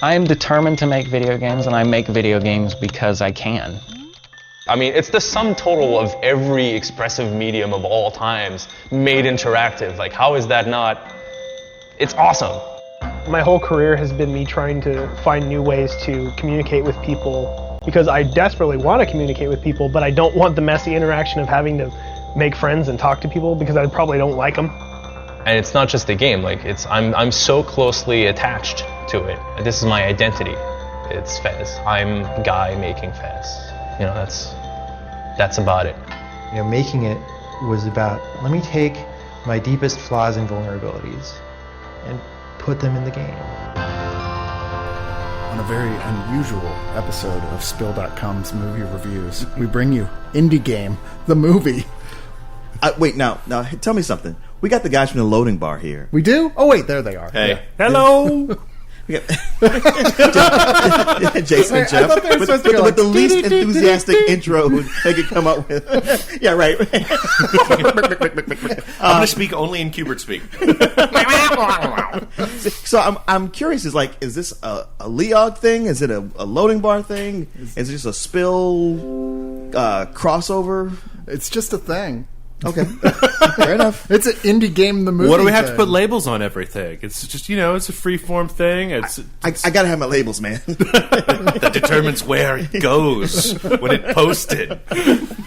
I am determined to make video games, and I make video games because I can. I mean, it's the sum total of every expressive medium of all times made interactive. Like, how is that not? It's awesome. My whole career has been me trying to find new ways to communicate with people, because I desperately want to communicate with people, but I don't want the messy interaction of having to make friends and talk to people because I probably don't like them. And it's not just a game. Like, I'm so closely attached to it. This is my identity. It's Fez. I'm Guy making Fez. You know, that's about it. You know, making it was about, let me take my deepest flaws and vulnerabilities and put them in the game. On a very unusual episode of Spill.com's movie reviews, we bring you Indie Game, the movie. Wait, now, tell me something. We got the guys from the loading bar here. We do? Oh, wait, there they are. Hey. Yeah. Hello! Jason and Jeff with the least enthusiastic intro they could come up with. Yeah, right. I'm going to speak only in Kubert speak. So I'm curious, is this a Leog thing? Is it a loading bar thing? Is it just a Spill crossover? It's just a thing. Okay. Fair enough. It's an Indie Game, the movie. What do we have thing. to put labels on everything? It's just, it's a free-form thing. I gotta have my labels, man. That determines where it goes when it posted.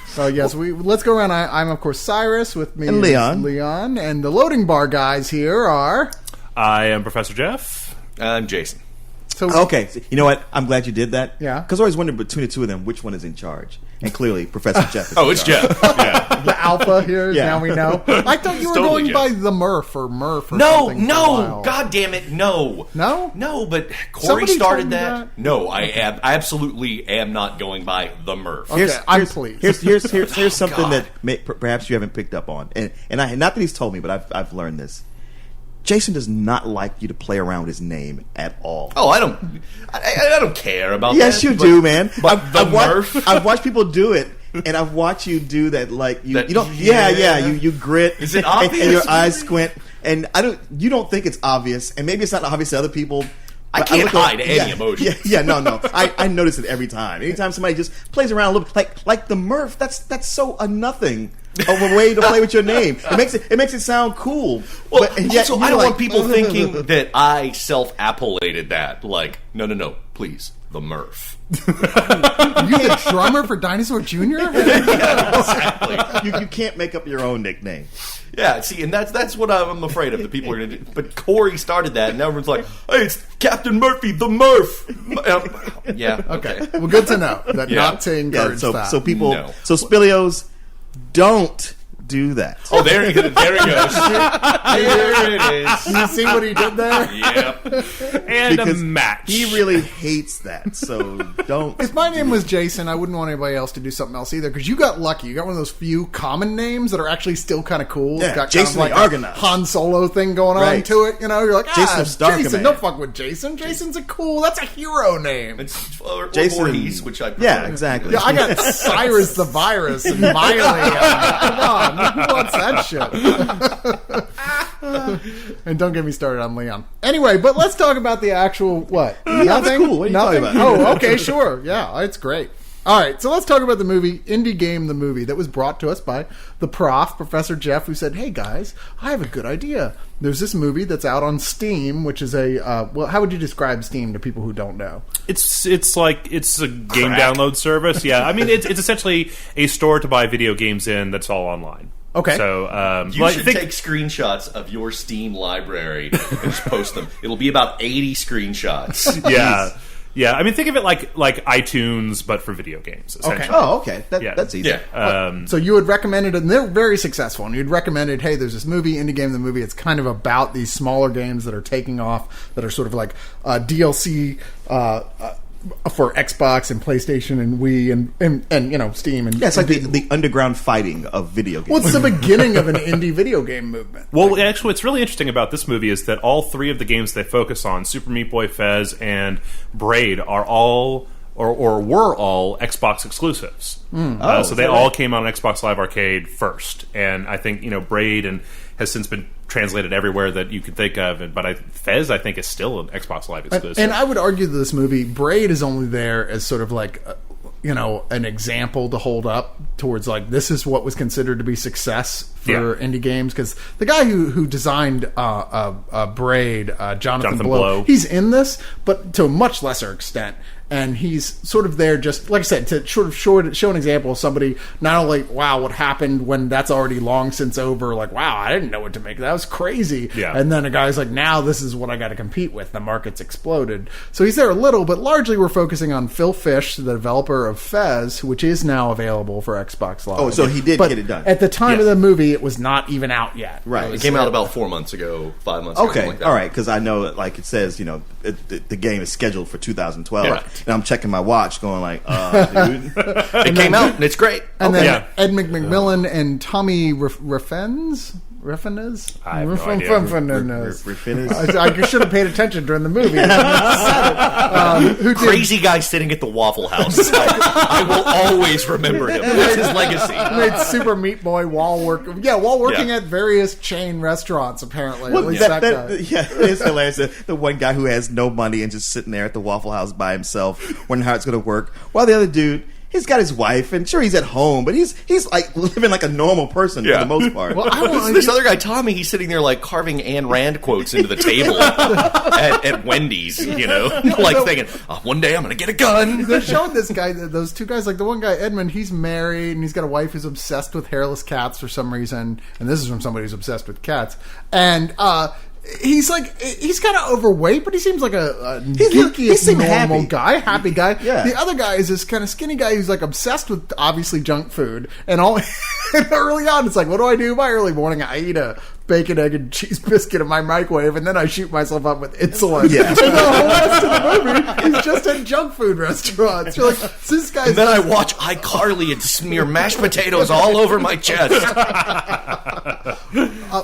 So yes, let's go around. I'm of course Cyrus, with me and Leon. Leon, and the loading bar guys here are. I am Professor Jeff. I'm Jason. So okay, you know what? I'm glad you did that. Yeah. Because I always wondered between the two of them which one is in charge. And clearly, Professor Jeff is it's Jeff. Yeah. The alpha here. Yeah. Now we know. I thought you were Totally going Jeff. by the Murph or something. No! God damn it, no! No, but Corey Somebody started told me that. No, I absolutely am not going by the Murph. Okay, I'm pleased. Here's something God. that perhaps you haven't picked up on, and not that he's told me, but I've learned this. Jason does not like you to play around with his name at all. Oh, I don't care about that. Yes, you do, man. But I've watched people do it, and I've watched you do that. Like you don't. Yeah. You grit. Is it obvious? And your eyes squint, and you don't think it's obvious, and maybe it's not obvious to other people. I can't hide any emotion. No. I notice it every time. Anytime somebody just plays around a little, like the Murph. That's so a nothing of a way to play with your name. It makes it sound cool. Well, and yet also, I don't want people thinking that I self-appellated that. Like, no, please, the Murph. You the drummer for Dinosaur Jr.? Yeah, exactly. You can't make up your own nickname. Yeah, see, and that's what I'm afraid of. The people are going to do. But Corey started that, and everyone's like, "Hey, it's Captain Murphy, the Murph." Yeah, okay. Well, good to know that not to encourage that. So people, No. so Spilios, don't do that. Oh, there he goes. There it is. You see what he did there? Yep. And Because a match. He really hates that, so don't. If my name was Jason, I wouldn't want anybody else to do something else either, because you got lucky. You got one of those few common names that are actually still kind of cool. Yeah, It's got Jason kind of the like Argonaut. a Han Solo thing going on Right. to it. You're like, Jason of Star Jason, Command. don't fuck with Jason. Jason's that's a hero name. It's or Jason- Voorhees, which I prefer. Yeah, exactly. Yeah, I got Cyrus the Virus and Miley. Come on, who wants that shit? And don't get me started on Leon. Anyway, but let's talk about the actual what? that's cool. What are you talking about? Oh, okay, sure. Yeah, it's great. All right, so let's talk about the movie, Indie Game, the movie, that was brought to us by the Professor Jeff, who said, "Hey guys, I have a good idea. There's this movie that's out on Steam, which is a how would you describe Steam to people who don't know?" It's a game download service. Yeah, I mean it's essentially a store to buy video games in that's all online. Okay. So You should take screenshots of your Steam library and just post them. It'll be about 80 screenshots. Yeah. Yeah, I mean, think of it like iTunes, but for video games, essentially. Oh, okay. That's easy. Yeah. So you would recommend it, and they're very successful, and you'd recommend it, hey, there's this movie, Indie Game, the movie, it's kind of about these smaller games that are taking off, that are sort of like DLC for Xbox and PlayStation and Wii and Steam. And Yeah, it's like the underground fighting of video games. Well, it's the beginning of an indie video game movement. Well, actually, what's really interesting about this movie is that all three of the games they focus on, Super Meat Boy, Fez, and Braid, are all or were all Xbox exclusives. So they all came on Xbox Live Arcade first, and I think Braid and has since been translated everywhere that you could think of. But Fez, I think, is still an Xbox Live exclusive. And I would argue that this movie, Braid is only there as sort of like, an example to hold up towards like, this is what was considered to be success for indie games. Because the guy who designed Braid, Jonathan Blow, he's in this, but to a much lesser extent. And he's sort of there just, like I said, to sort of show an example of somebody, not only, wow, what happened when that's already long since over, like, wow, I didn't know what to make. That was crazy. Yeah. And then a guy's like, now this is what I got to compete with. The market's exploded. So he's there a little, but largely we're focusing on Phil Fish, the developer of Fez, which is now available for Xbox Live. Oh, so he did get it done. At the time of the movie, it was not even out yet. Right. It came out about 4 months ago, 5 months ago. Okay, like that. all right, because I know, like it says, the game is scheduled for 2012, Yeah. and I'm checking my watch, going like, dude. It came out, and it's great. And then Ed McMillan and Tommy Refenes? I have no idea. I should have paid attention during the movie. Crazy guy sitting at the Waffle House. I will always remember him. That's his legacy. Made Super Meat Boy while working at various chain restaurants, apparently. Well, at least that guy. It's hilarious. The one guy who has no money and just sitting there at the Waffle House by himself, wondering how it's going to work, while the other dude, he's got his wife, and sure, he's at home, but he's like living like a normal person for the most part. Well, this other guy, Tommy, he's sitting there like carving Ayn Rand quotes into the table at Wendy's, like thinking, one day I'm going to get a gun. They're showing this guy, those two guys, like the one guy, Edmund, he's married, and he's got a wife who's obsessed with hairless cats for some reason, and this is from somebody who's obsessed with cats, and he's kind of overweight, but he seems like a geeky, normal guy, happy guy. Yeah. The other guy is this kind of skinny guy who's like obsessed with obviously junk food, and early on it's like, what do I do by early morning? I eat a bacon, egg, and cheese biscuit in my microwave, and then I shoot myself up with insulin. Yeah. And the whole rest of the movie, he's just at junk food restaurants. You're like, this guy's... And then I watch iCarly and smear mashed potatoes all over my chest.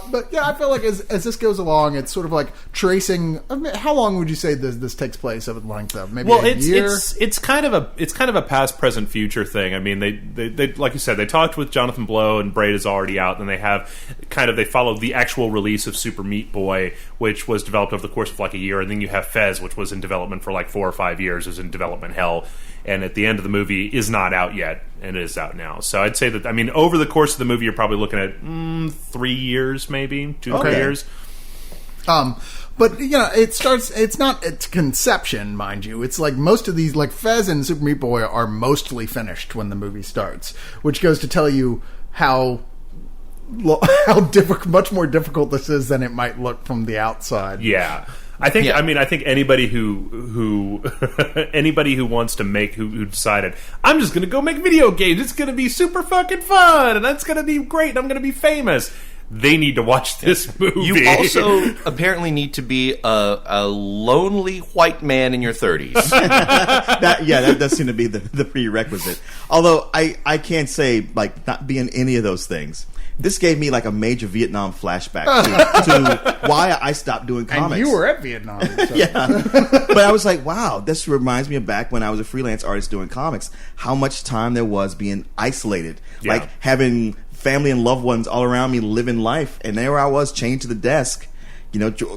But yeah, I feel like as this goes along, it's sort of like tracing. I mean, how long would you say this takes place of length of? Maybe a year? It's kind of a past, present, future thing. I mean, they like you said, they talked with Jonathan Blow, and Braid is already out, and they followed the actual release of Super Meat Boy, which was developed over the course of like a year, and then you have Fez, which was in development for like 4 or 5 years, is in development hell, and at the end of the movie is not out yet, and it is out now. So I'd say that, I mean, over the course of the movie, you're probably looking at 3 years, maybe 2 3 years. But it's not at conception, mind you. It's like most of these, like Fez and Super Meat Boy, are mostly finished when the movie starts, which goes to tell you how much more difficult this is than it might look from the outside. Yeah. I think anybody who anybody who wants to make who decided, I'm just going to go make video games, it's going to be super fucking fun, and that's going to be great, and I'm going to be famous, they need to watch this movie. You also apparently need to be a lonely white man in your 30s. that does seem to be the prerequisite. Although I can't say, like, not being any of those things. This gave me like a major Vietnam flashback to why I stopped doing comics. And you were at Vietnam. So. Yeah. But I was like, wow, this reminds me of back when I was a freelance artist doing comics, how much time there was being isolated. Yeah. Like having family and loved ones all around me living life. And there I was chained to the desk,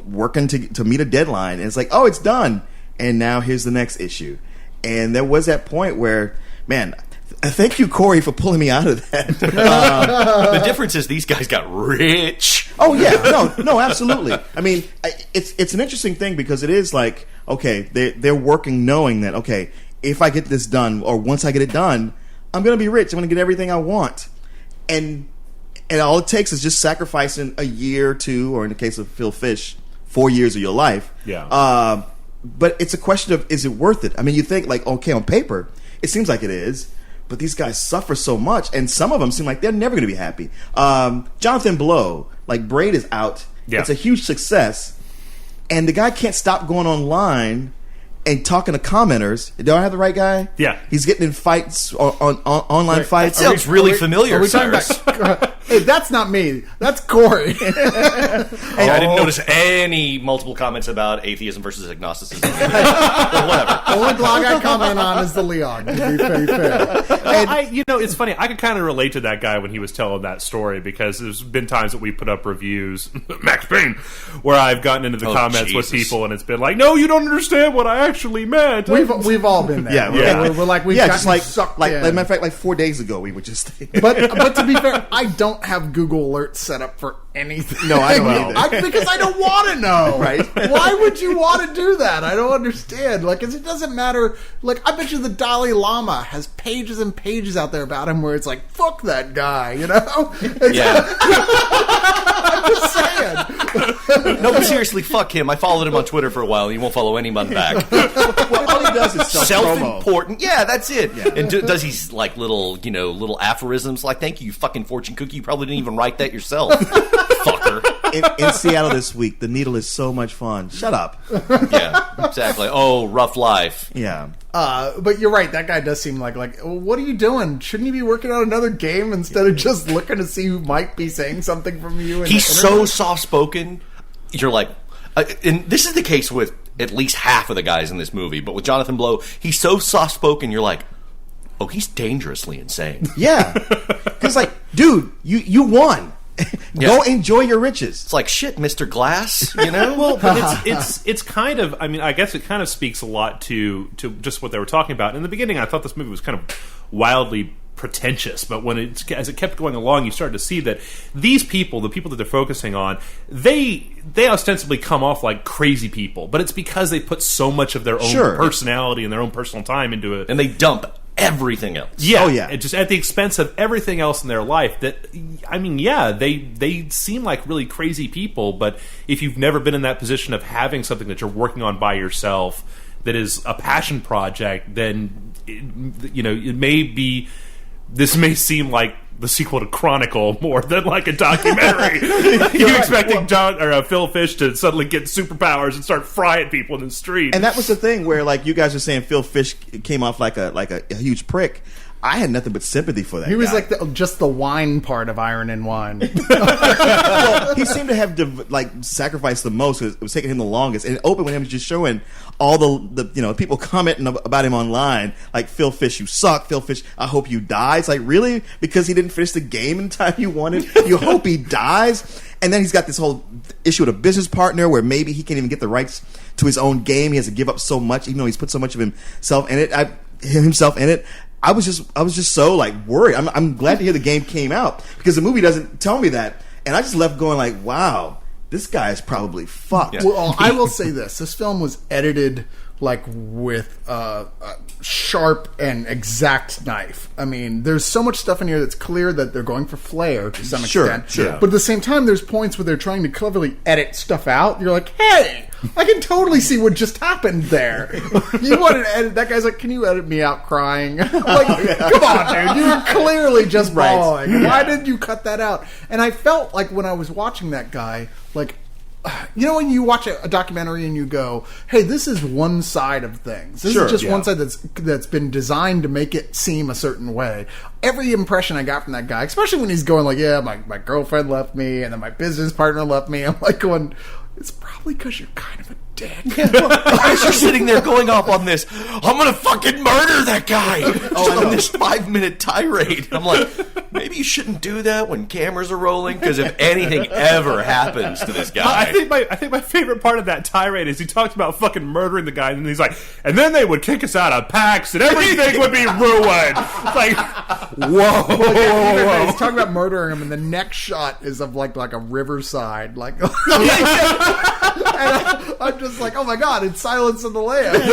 working to meet a deadline. And it's like, oh, it's done. And now here's the next issue. And there was that point where, man... Thank you, Corey, for pulling me out of that. The difference is these guys got rich. Oh yeah, no, absolutely. I mean, it's an interesting thing because it is like, okay, they're working knowing that, okay, if I get this done, or once I get it done, I'm going to be rich. I'm going to get everything I want, and all it takes is just sacrificing a year or two, or in the case of Phil Fish, 4 years of your life. Yeah. But it's a question of, is it worth it? I mean, you think like, okay, on paper, it seems like it is. But these guys suffer so much, and some of them seem like they're never going to be happy. Jonathan Blow, like Braid is out. Yeah. It's a huge success. And the guy can't stop going online and talking to commenters. Do I have the right guy? Yeah. He's getting in fights, on online fights. That sounds really familiar, are we talking Cyrus. about Hey, that's not me. That's Corey. Hey, I didn't notice any multiple comments about atheism versus agnosticism. Well, whatever. The only blog I comment on is the Leon, to be very fair. And it's funny. I could kind of relate to that guy when he was telling that story because there's been times that we put up reviews, Max Payne, where I've gotten into the comments with people and it's been like, no, you don't understand what I actually meant. We've all been there. Yeah. We're like, we've just gotten like sucked like in. matter of fact, like 4 days ago, we were just. But to be fair, I don't have Google Alerts set up for anything. No, I don't either. Because I don't want to know. Right. Why would you want to do that? I don't understand. Like, 'cause it doesn't matter. Like, I bet you the Dalai Lama has pages and pages out there about him where it's like, fuck that guy, you know? Yeah. I'm just saying. No, but seriously, fuck him. I followed him on Twitter for a while, and he won't follow anyone back. Well, all he does is self-promo. Self-important. Yeah, that's it. Yeah. And does he like little aphorisms like, "Thank you, fucking fortune cookie. You probably didn't even write that yourself, fucker." In Seattle this week, the Needle is so much fun. Shut up. Yeah, exactly. Oh, rough life. Yeah. But you're right. That guy does seem like, well, what are you doing? Shouldn't you be working on another game instead of just looking to see who might be saying something from you? He's so soft-spoken. You're like, and this is the case with at least half of the guys in this movie. But with Jonathan Blow, he's so soft-spoken. You're like, oh, he's dangerously insane. Yeah. Because like, dude, you won. Go enjoy your riches. It's like, shit, Mr. Glass, you know? Well, but it's kind of, I mean, I guess it kind of speaks a lot to just what they were talking about. In the beginning, I thought this movie was kind of wildly pretentious, but as it kept going along, you started to see that these people, the people that they're focusing on, they ostensibly come off like crazy people, but it's because they put so much of their own personality and their own personal time into it. And they dump everything else. Yeah, oh, yeah. It just at the expense of everything else in their life. That, I mean, yeah, they seem like really crazy people, but if you've never been in that position of having something that you're working on by yourself that is a passion project, then it may be. This may seem like the sequel to Chronicle more than like a documentary. You're expecting Phil Fish to suddenly get superpowers and start frying people in the street. And that was the thing where, like, you guys were saying Phil Fish came off like a huge prick. I had nothing but sympathy for that. He was guy. like just the wine part of Iron and Wine. Well, he seemed to have sacrificed the most. It was taking him the longest, and it opened with him just showing all the people commenting about him online, like, Phil Fish, you suck. Phil Fish, I hope you die. It's like, really? Because he didn't finish the game in time you wanted? You hope he dies? And then he's got this whole issue with a business partner where maybe he can't even get the rights to his own game. He has to give up so much, even though he's put so much of himself in it. I was just so like worried. I'm glad to hear the game came out because the movie doesn't tell me that, and I just left going like, wow, this guy is probably fucked. Yeah. Well, I will say this: this film was edited like with a sharp and exact knife. I mean, there's so much stuff in here that's clear that they're going for flair to some extent. Sure. But at the same time, there's points where they're trying to cleverly edit stuff out. You're like, hey, I can totally see what just happened there. You want to edit? That guy's like, can you edit me out crying? Like, come on, dude. You were clearly just bawling. Why did you cut that out? And I felt like when I was watching that guy, like, you know when you watch a documentary and you go, hey, this is one side of things. This is just one side that's been designed to make it seem a certain way. Every impression I got from that guy, especially when he's going like, yeah, my girlfriend left me and then my business partner left me, I'm like going, it's probably because you're kind of a dick. As you're sitting there going off on this, I'm gonna fucking murder that guy on this 5-minute tirade. I'm like, maybe you shouldn't do that when cameras are rolling, because if anything ever happens to this guy, I think my favorite part of that tirade is he talks about fucking murdering the guy, and he's like, and then they would kick us out of PAX, and everything would be ruined. It's like, whoa. He's talking about murdering him, and the next shot is of like a riverside, like. And I'm just like, oh my god, it's Silence of the Lambs.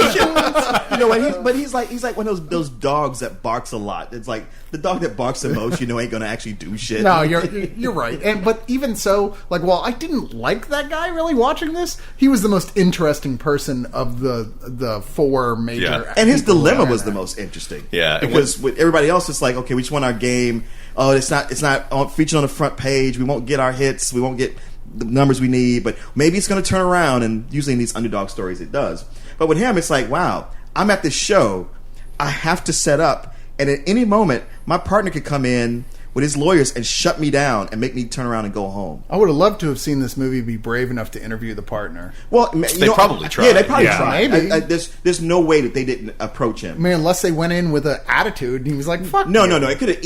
He's like one of those dogs that barks a lot. It's like the dog that barks the most, ain't gonna actually do shit. No, you're right. But even so, like, while I didn't like that guy really watching this, he was the most interesting person of the four major. Yeah. And his dilemma was the most interesting. Yeah, because with everybody else, it's like, okay, we just want our game. Oh, it's not featured on the front page. We won't get our hits. We won't get the numbers we need, but maybe it's going to turn around, and usually in these underdog stories it does. But with him, it's like, wow, I'm at this show, I have to set up, and at any moment my partner could come in with his lawyers and shut me down and make me turn around and go home. I would have loved to have seen this movie be brave enough to interview the partner. Well, They probably tried. Yeah, they probably Yeah. tried. Maybe. There's no way that they didn't approach him. I mean, unless they went in with an attitude and he was like, fuck No. you. It could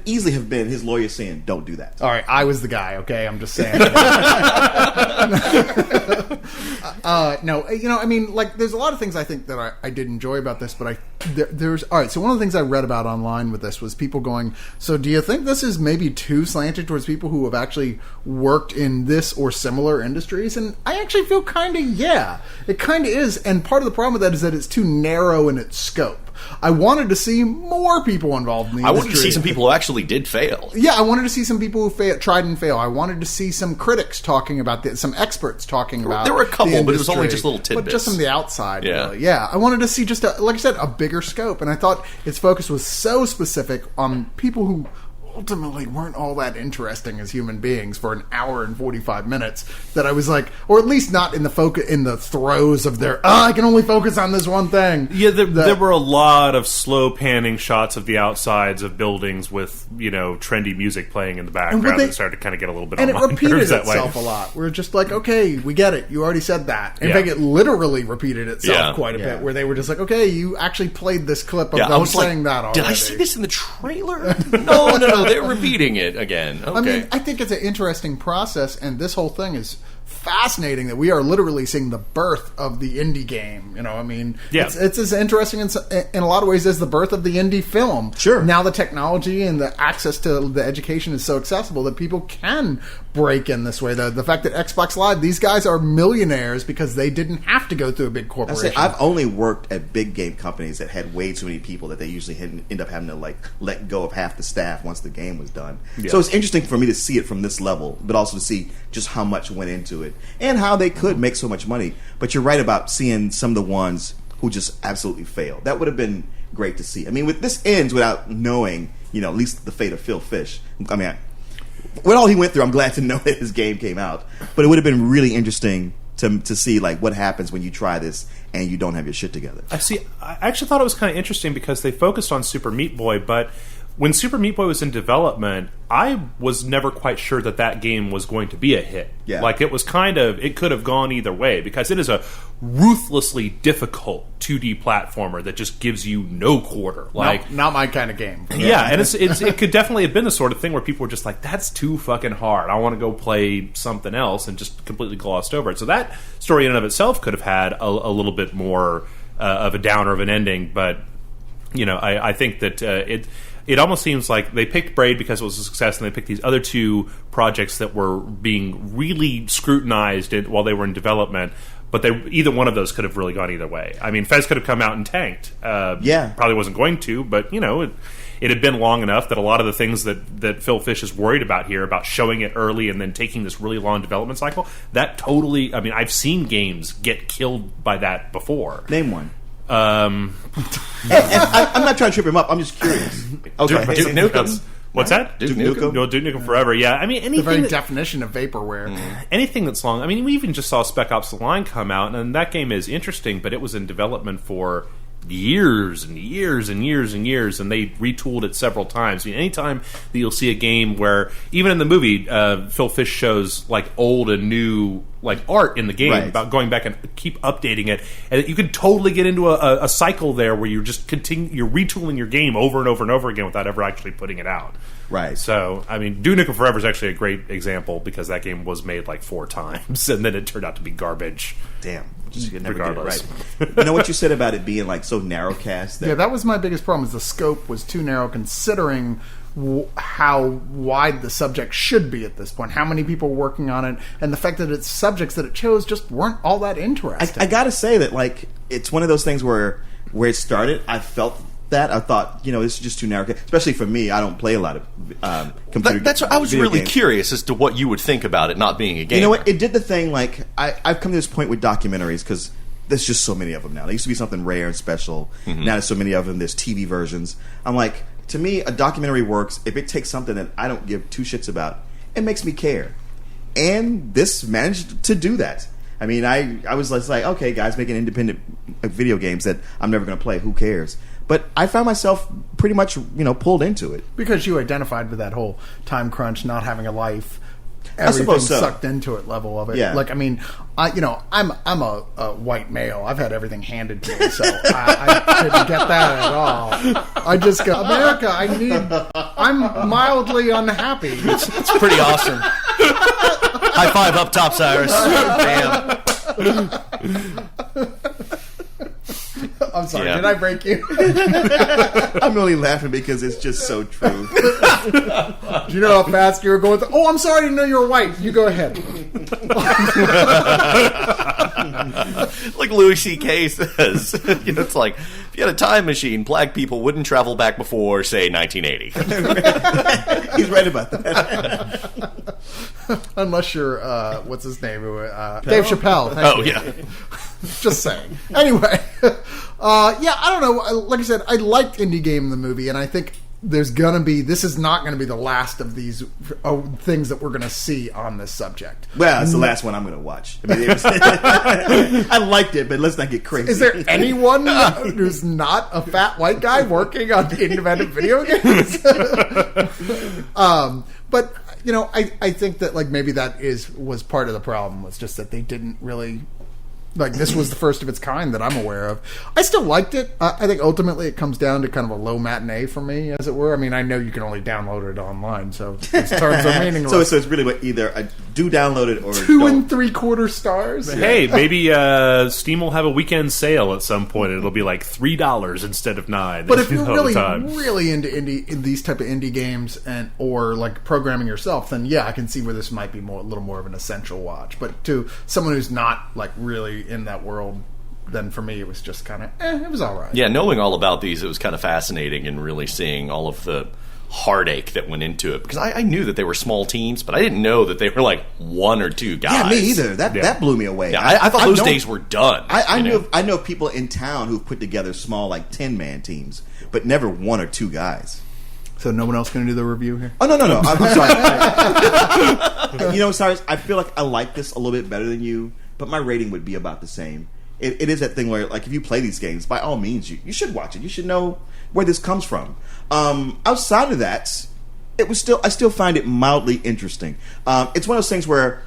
easily have been his lawyer saying, "Don't do that." All right, I was the guy, okay? I'm just saying. No, I mean, like, there's a lot of things I think that I did enjoy about this, but there's... All right, so one of the things I read about online with this was people going, so do you think this is maybe too slanted towards people who have actually worked in this or similar industries? And I actually feel kind of, yeah. It kind of is, and part of the problem with that is that it's too narrow in its scope. I wanted to see more people involved in the I industry. wanted to see some people who actually did fail. Yeah, I wanted to see some people who tried and failed. I wanted to see some critics talking about this, some experts talking about. There were a couple, the but it was only industry. just little tidbits. But just from the outside, Yeah. really. Yeah, I wanted to see just, like I said, a bigger scope. And I thought its focus was so specific on people who ultimately weren't all that interesting as human beings for an hour and 45 minutes that I was like, or at least not in the throes of their, I can only focus on this one thing. Yeah, there were a lot of slow panning shots of the outsides of buildings with, trendy music playing in the background that started to kind of get a little bit and on it my repeated nerves that itself way. a lot. We're just like, okay, we get it. You already said that. In Yeah. fact, it literally repeated itself Yeah. quite a bit, where they were just like, okay, you actually played this clip of Yeah, I them was saying like, that already. did I see this in the trailer? No, they're repeating it again. Okay. I mean, I think it's an interesting process, and this whole thing is fascinating that we are literally seeing the birth of the indie game. I mean, Yeah. it's as interesting in a lot of ways as the birth of the indie film. Sure. Now the technology and the access to the education is so accessible that people can break in this way. The fact that Xbox Live, these guys are millionaires because they didn't have to go through a big I corporation. say I've only worked at big game companies that had way too many people that they usually end up having to let go of half the staff once the game was done. Yeah. So it's interesting for me to see it from this level, but also to see just how much went into it and how they could make so much money. But you're right about seeing some of the ones who just absolutely failed. That would have been great to see. I mean, with this ends without knowing, at least the fate of Phil Fish. I mean, with all he went through, I'm glad to know that his game came out. But it would have been really interesting to see what happens when you try this and you don't have your shit together. I actually thought it was kind of interesting because they focused on Super Meat Boy, but when Super Meat Boy was in development, I was never quite sure that game was going to be a hit. Yeah. Like, it could have gone either way, because it is a ruthlessly difficult 2D platformer that just gives you no quarter. Like, not my kind of game. yeah, and it could definitely have been the sort of thing where people were just like, that's too fucking hard. I want to go play something else, and just completely glossed over it. So that story in and of itself could have had a little bit more of a downer of an ending, but I think that it almost seems like they picked Braid because it was a success, and they picked these other two projects that were being really scrutinized while they were in development. But either one of those could have really gone either way. I mean, Fez could have come out and tanked. Probably wasn't going to, but it had been long enough that a lot of the things that Phil Fish is worried about here, about showing it early and then taking this really long development cycle, that totally... I mean, I've seen games get killed by that before. Name one. Um, I'm not trying to trip him up. I'm just curious. Okay. Duke Nukem. What's that? Duke Nukem? No, Duke Nukem Forever. Yeah, I mean, The anything. very definition of vaporware. Anything that's long. I mean, we even just saw Spec Ops: The Line come out, and that game is interesting, but it was in development for years and years and years and years, and they retooled it several times. I mean, anytime that you'll see a game where, even in the movie, Phil Fish shows old and new art in the game, Right. about going back and keep updating it, and you can totally get into a cycle there where you're just you're retooling your game over and over and over again without ever actually putting it out. Right. So, I mean, Duke Nukem Forever is actually a great example because that game was made 4 times, and then it turned out to be garbage. Damn. Just never Regardless. did it right. You know what you said about it being so narrowcast? Yeah, that was my biggest problem. Is the scope was too narrow, considering how wide the subject should be at this point. How many people were working on it, and the fact that its subjects that it chose just weren't all that interesting. I gotta say that it's one of those things where it started, I felt that. I thought, this is just too narrow. Especially for me, I don't play a lot of computer. That's what I was video really games. curious as to what you would think about it not being a game. You know what? It did the thing. I've come to this point with documentaries because there's just so many of them now. There used to be something rare and special. Now there's so many of them. There's TV versions. I'm like, to me, a documentary works if it takes something that I don't give two shits about. It makes me care, and this managed to do that. I mean, I was just like, okay, guys, making independent video games that I'm never going to play. Who cares? But I found myself pretty much, pulled into it. Because you identified with that whole time crunch, not having a life, I everything suppose so. sucked into it level of it. Yeah. Like, I mean, I'm a white male. I've had everything handed to me, so I didn't get that at all. I just go, America, I'm mildly unhappy. It's pretty awesome. High five up top, Cyrus. Damn. I'm sorry, Yeah. did I break you? I'm only laughing because it's just so true. Do you know how fast you were going? Oh, I'm sorry, I didn't know you were white. You go ahead. Like Louis C.K. says, it's like, if you had a time machine, black people wouldn't travel back before, say, 1980. He's right about that. Unless you're, what's his name? Dave Chappelle. Thank Oh, you. yeah. Just saying. Anyway, I don't know. Like I said, I liked Indie Game the movie, and I think this is not going to be the last of these things that we're going to see on this subject. Well, it's the last one I'm going to watch. I mean, I liked it, but let's not get crazy. Is there anyone who's not a fat white guy working on independent video games? But I think that like maybe that was part of the problem, was just that they didn't really. Like, this was the first of its kind that I'm aware of. I still liked it. I think ultimately it comes down to kind of a low matinee for me, as it were. I mean, I know you can only download it online, so its terms are meaningless. So it's really what either I do download it or 2 3/4 stars. Hey, maybe Steam will have a weekend sale at some point. It'll be like $3 instead of $9. But if you're all the time. really into these type of indie games or like programming yourself, then yeah, I can see where this might be a little more of an essential watch. But to someone who's not like really in that world, then for me it was just kind of it was all right. Yeah, knowing all about these, it was kind of fascinating and really seeing all of the heartache that went into it, because I knew that they were small teams, but I didn't know that they were like 1 or 2 guys. Yeah, me either. That blew me away. Yeah, I thought those days were done. I know people in town who've put together small like 10-man teams, but never 1 or 2 guys. So no one else going to do the review here? Oh, no. I'm sorry. Cyrus, I feel like I like this a little bit better than you, but my rating would be about the same. It is that thing where, like, if you play these games, by all means, you should watch it. You should know where this comes from. Outside of that, I still find it mildly interesting. It's one of those things where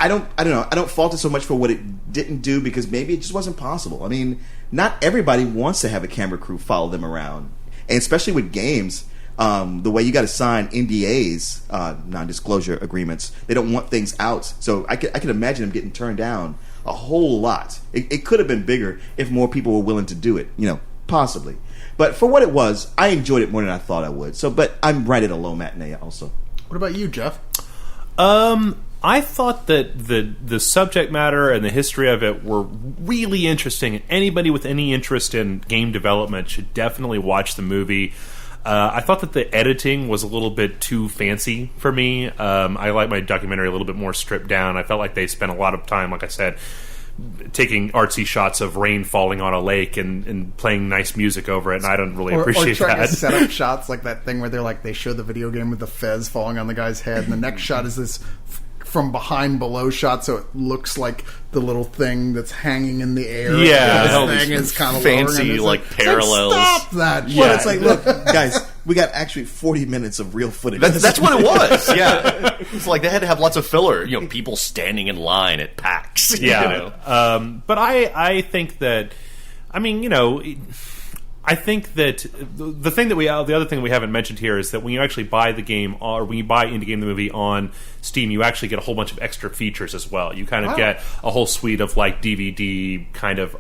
I don't fault it so much for what it didn't do, because maybe it just wasn't possible. I mean, not everybody wants to have a camera crew follow them around, and especially with games. The way you got to sign NDAs, non-disclosure agreements, they don't want things out. So I can imagine them getting turned down a whole lot. It could have been bigger if more people were willing to do it, possibly. But for what it was, I enjoyed it more than I thought I would. But I'm right at a low matinee also. What about you, Jeff? I thought that the subject matter and the history of it were really interesting, and anybody with any interest in game development should definitely watch the movie. I thought that the editing was a little bit too fancy for me. I like my documentary a little bit more stripped down. I felt like they spent a lot of time, like I said, taking artsy shots of rain falling on a lake and playing nice music over it, and I don't really appreciate or trying that. to set up shots like that thing where they show the video game with the fez falling on the guy's head, and the next shot is this from behind below shot, so it looks like the little thing that's hanging in the air. Yeah, this thing is kind of fancy like parallels. Stop that! Yeah. Well, it's like, look, guys, we got actually 40 minutes of real footage. That's what it was. Yeah, it's like they had to have lots of filler. People standing in line at PAX. Yeah, but I think that, I think that the other thing that we haven't mentioned here is that when you actually buy the game, or when you buy Indie Game the Movie on Steam, you actually get a whole bunch of extra features as well. You kind of get a whole suite of like DVD kind of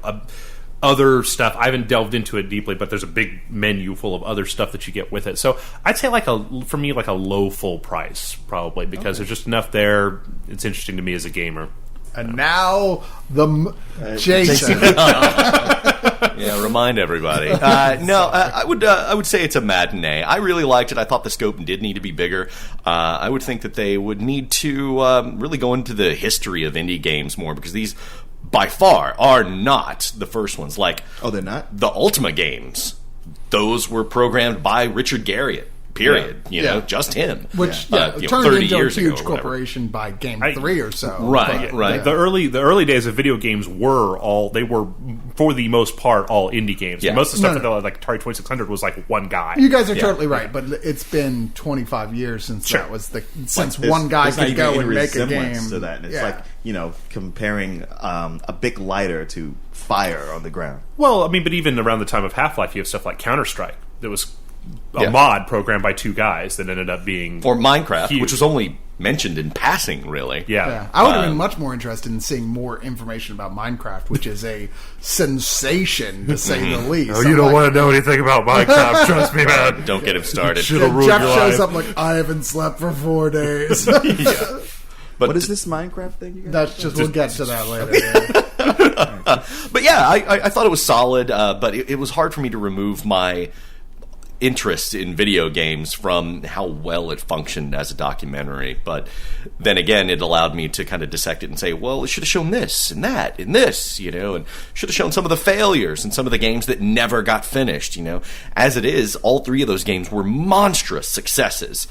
other stuff. I haven't delved into it deeply, but there's a big menu full of other stuff that you get with it. So I'd say for me a low full price probably, because there's just enough there. It's interesting to me as a gamer. And now Jason. Yeah, remind everybody. I would say it's a matinee. I really liked it. I thought the scope did need to be bigger. I would think that they would need to really go into the history of indie games more, because these, by far, are not the first ones. Like, they're not? The Ultima games. Those were programmed by Richard Garriott. Period. Yeah. You know, just him. Which you know, turned 30 into a years ago huge or whatever. corporation by game 3 or so. Right, But, right. The early days of video games were for the most part all indie games. Yeah. Most of the stuff that like Atari 2600 was like one guy. You guys are totally right, but it's been 25 years since one guy There's not could even go any and make a resemblance game. to that. And it's Yeah. like, you know, comparing a big lighter to fire on the ground. Well, I mean, but even around the time of Half-Life, you have stuff like Counter-Strike that was a Yeah. mod programmed by 2 guys that ended up being Or Minecraft, huge. which was only mentioned in passing, really. Yeah. I would have been much more interested in seeing more information about Minecraft, which is a sensation to say the least. Oh, you don't want to know anything about Minecraft. Trust me, man. Don't get him started. Shit'll ruin Jeff your shows life. up like, I haven't slept for 4 days. But What is this Minecraft thing you guys? That's just, we'll get to that later. Yeah. But yeah, I thought it was solid, but it was hard for me to remove my interest in video games from how well it functioned as a documentary. But then again, it allowed me to kind of dissect it and say, well, it should have shown this and that and this, you know, and should have shown some of the failures and some of the games that never got finished, you know. As it is, all 3 of those games were monstrous successes.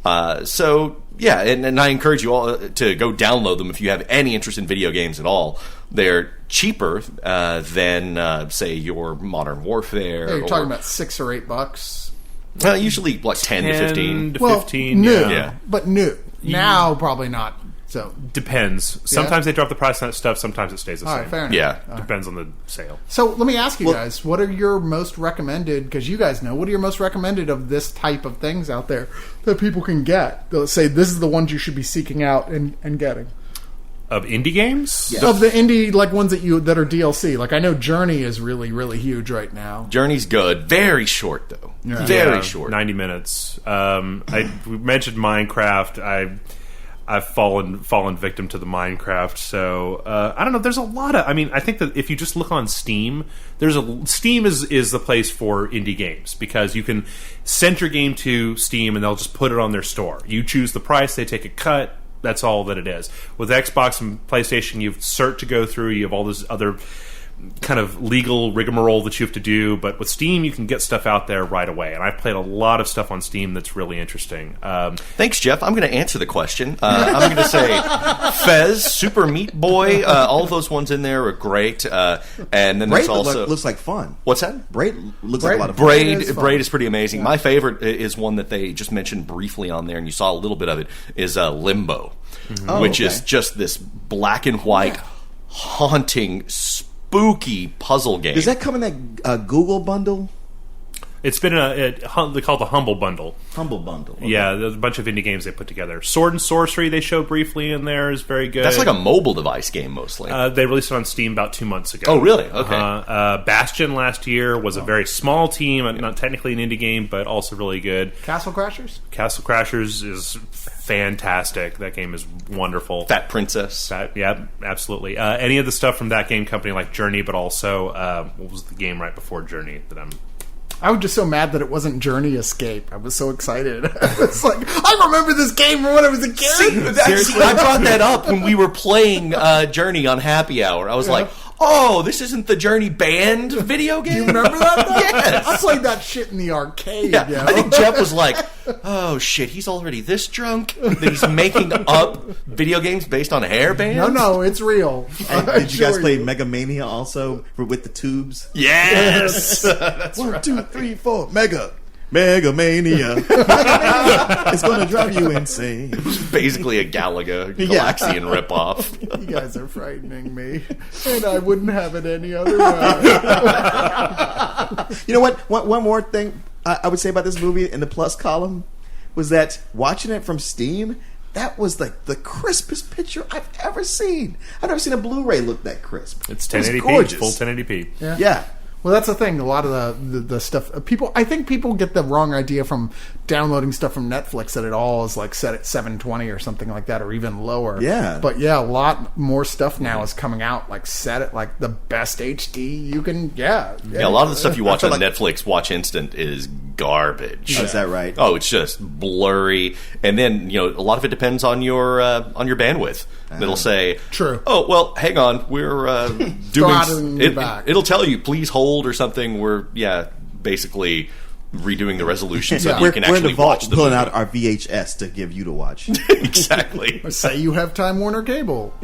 So yeah, and I encourage you all to go download them if you have any interest in video games at all. They're cheaper than, say, your Modern Warfare. Yeah, you're talking about $6 or $8. Usually like 10 to 15. to Well, 15, new, yeah. but new. Now, probably not. So, Depends. Sometimes they drop the price on that stuff. Sometimes it stays the all same. right, fair enough. Yeah. Depends on the sale. So let me ask you guys, what are your most recommended, because you guys know, what are your most recommended of this type of things out there that people can get? They'll say this is the ones you should be seeking out and getting. Of indie games? Of the indie, like ones that are DLC. Like I know Journey is really, really huge right now. Journey's good. Very short, though. Yeah. Very short. 90 minutes. We mentioned Minecraft. I've fallen victim to the Minecraft. So I don't know. There's a lot of. I mean, I think that if you just look on Steam, Steam is the place for indie games because you can send your game to Steam and they'll just put it on their store. You choose the price, they take a cut. That's all that it is. With Xbox and PlayStation, you've cert to go through. You have all this other kind of legal rigmarole that you have to do. But with Steam, you can get stuff out there right away. And I've played a lot of stuff on Steam that's really interesting. Thanks, Jeff. I'm going to answer the question. I'm going to say Fez, Super Meat Boy, all of those ones in there are great. And then Braid there's also... looks like fun. What's that? Braid looks like a lot of fun. Braid is pretty amazing. My favorite is one that they just mentioned briefly on there, and you saw a little bit of it, is Limbo, which is just this black and white, haunting, spooky puzzle game. Does that come in that Google bundle? It's been they call it the Humble Bundle. Humble bundle. Okay. Yeah, there's a bunch of indie games they put together. Sword and Sorcery they showed briefly in there is very good. That's like a mobile device game mostly. They released it on Steam about 2 months ago. Oh, really? Okay. Bastion last year was a very small team, not technically an indie game, but also really good. Castle Crashers? Castle Crashers is fantastic. That game is wonderful. Fat Princess. Yeah, absolutely. Any of the stuff from that game company like Journey, but also what was the game right before Journey that I was just so mad that it wasn't Journey Escape. I was so excited. I was like, I remember this game from when I was a kid. Seriously, I brought that up when we were playing Journey on Happy Hour. I was like, oh, this isn't the Journey band video game? Do you remember that? Though? Yes. I played that shit in the arcade. Yeah, You know? I think Jeff was like, oh shit, he's already this drunk that he's making up video games based on hair bands? No, it's real. And did you guys Sure play Mega Mania also with the tubes? Yes! That's 1, 2, 3, 4, Mega Mania. It's going to drive you insane. basically a Galaga Galaxian ripoff. You guys are frightening me, and I wouldn't have it any other way. You know what? One more thing I would say about this movie in the plus column was that watching it from Steam, that was like the crispest picture I've ever seen. I've never seen a Blu-ray look that crisp. It's It was 1080p, gorgeous. full 1080p. Yeah. Well, that's the thing. A lot of the stuff I think people get the wrong idea from downloading stuff from Netflix that it all is like set at 720 or something like that, or even lower. Yeah. But yeah, a lot more stuff now is coming out like set at like the best HD you can. Yeah, Yeah, a lot of the stuff you watch on Netflix Watch Instant is garbage. Oh, is that right? Oh, it's just blurry, and then a lot of it depends on your bandwidth. It'll say, True. Oh well, hang on, we're Throttling doing you back. It'll tell you, please hold or something. We're basically redoing the resolution so Yeah. that you can We're in actually the vault watch the pulling movie. out our VHS to give you to watch. Exactly. Say you have Time Warner Cable.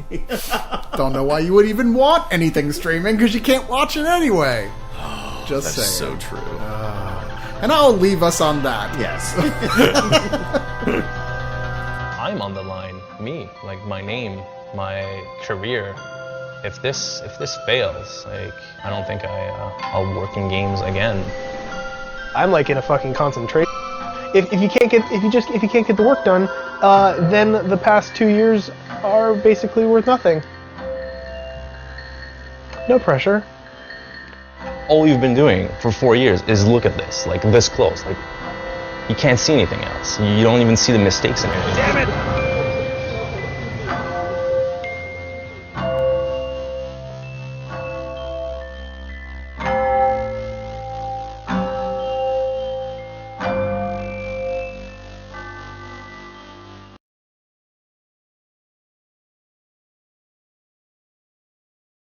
Don't know why you would even want anything streaming because you can't watch it anyway. Just That's saying. so true. And I'll leave us on that. Yes. I'm on the line. Me, like my name, my career. If this fails, like I don't think I'll work in games again. I'm like in a fucking concentration. If you can't get the work done, then the past 2 years are basically worth nothing. No pressure. All you've been doing for 4 years is look at this, like this close. Like you can't see anything else. You don't even see the mistakes in it. Damn it!